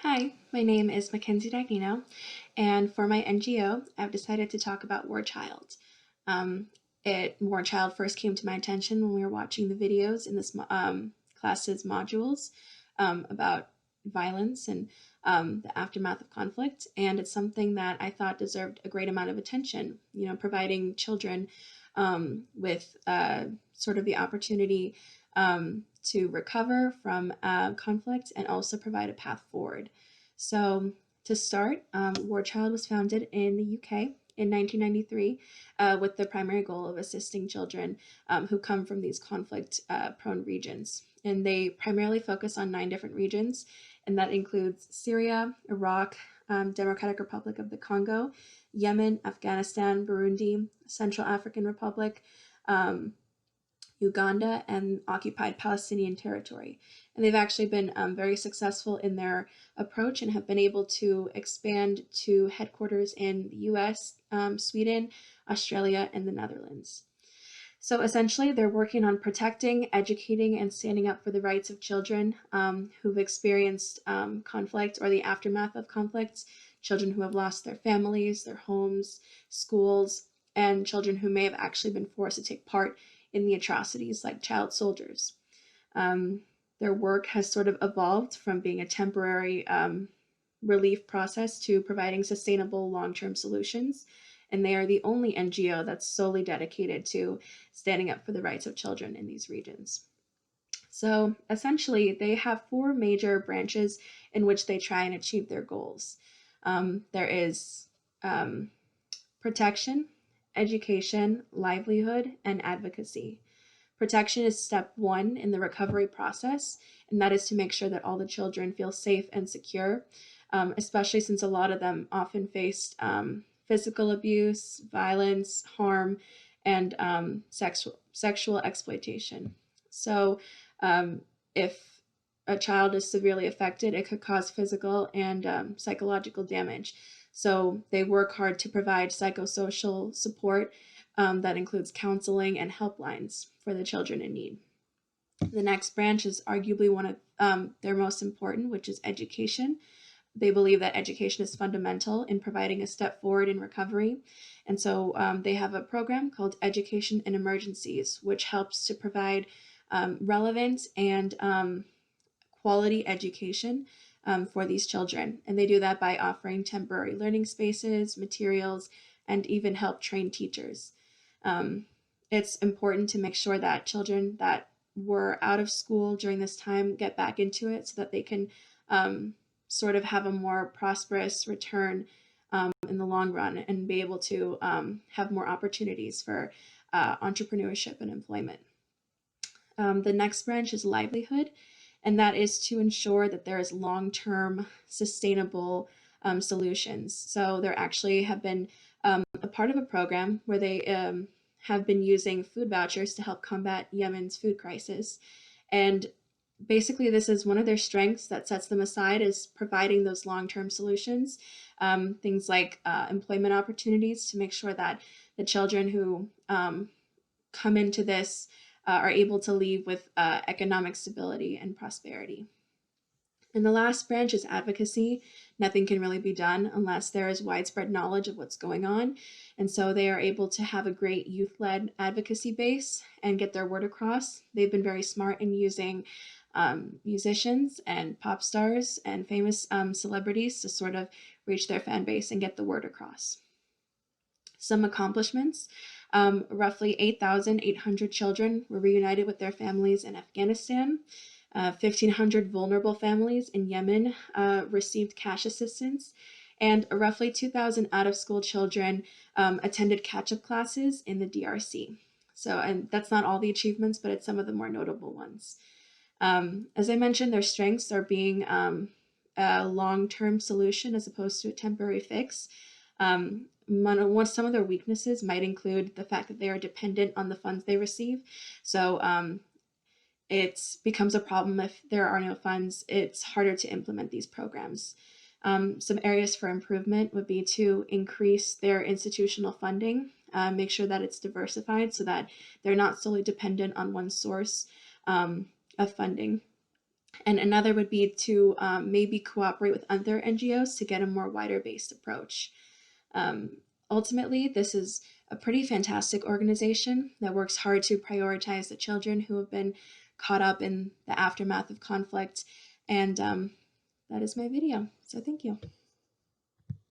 Hi, my name is Mackenzie Dagnino, and for my NGO, I've decided to talk about War Child. Um, War Child first came to my attention when we were watching the videos in this class's modules about violence and the aftermath of conflict, and it's something that I thought deserved a great amount of attention. Providing children with sort of the opportunity to recover from conflict and also provide a path forward. So, to start, War Child was founded in the UK in 1993 with the primary goal of assisting children who come from these conflict prone regions. And they primarily focus on 9 different regions, and that includes Syria, Iraq, Democratic Republic of the Congo, Yemen, Afghanistan, Burundi, Central African Republic, um, Uganda, and occupied Palestinian territory. And they've actually been very successful in their approach and have been able to expand to headquarters in the US, Sweden, Australia, and the Netherlands. So essentially, they're working on protecting, educating, and standing up for the rights of children who've experienced conflict or the aftermath of conflicts, children who have lost their families, their homes, schools, and children who may have actually been forced to take part in the atrocities like child soldiers. Um, their work has sort of evolved from being a temporary relief process to providing sustainable long-term solutions. And they are the only NGO that's solely dedicated to standing up for the rights of children in these regions. So essentially, they have 4 major branches in which they try and achieve their goals. There is protection, education, livelihood, and advocacy. Protection is step 1 in the recovery process, and that is to make sure that all the children feel safe and secure, especially since a lot of them often faced physical abuse, violence, harm, and sexual exploitation. So, if a child is severely affected, it could cause physical and psychological damage. So they work hard to provide psychosocial support that includes counseling and helplines for the children in need. The next branch is arguably one of their most important, which is education. They believe that education is fundamental in providing a step forward in recovery. And so they have a program called Education in Emergencies, which helps to provide relevant and quality education for these children. And they do that by offering temporary learning spaces, materials, and even help train teachers. Um, it's important to make sure that children that were out of school during this time get back into it so that they can sort of have a more prosperous return in the long run and be able to have more opportunities for entrepreneurship and employment. The next branch is livelihood, and that is to ensure that there is long-term sustainable solutions. So there actually have been a part of a program where they have been using food vouchers to help combat Yemen's food crisis. And basically, this is one of their strengths that sets them aside is providing those long-term solutions, things like employment opportunities to make sure that the children who come into this are able to leave with economic stability and prosperity. And the last branch is advocacy. Nothing can really be done unless there is widespread knowledge of what's going on. And so they are able to have a great youth-led advocacy base and get their word across. They've been very smart in using musicians and pop stars and famous celebrities to sort of reach their fan base and get the word across. Some accomplishments. Roughly 8,800 children were reunited with their families in Afghanistan. 1,500 vulnerable families in Yemen received cash assistance, and roughly 2,000 out-of-school children attended catch-up classes in the DRC. So, and that's not all the achievements, but it's some of the more notable ones. As I mentioned, their strengths are being a long-term solution as opposed to a temporary fix. Some of their weaknesses might include the fact that they are dependent on the funds they receive. So it becomes a problem if there are no funds. It's harder to implement these programs. Some areas for improvement would be to increase their institutional funding, make sure that it's diversified so that they're not solely dependent on one source of funding. And another would be to maybe cooperate with other NGOs to get a more wider based approach. Um, Ultimately, this is a pretty fantastic organization that works hard to prioritize the children who have been caught up in the aftermath of conflict. And that is my video. So thank you.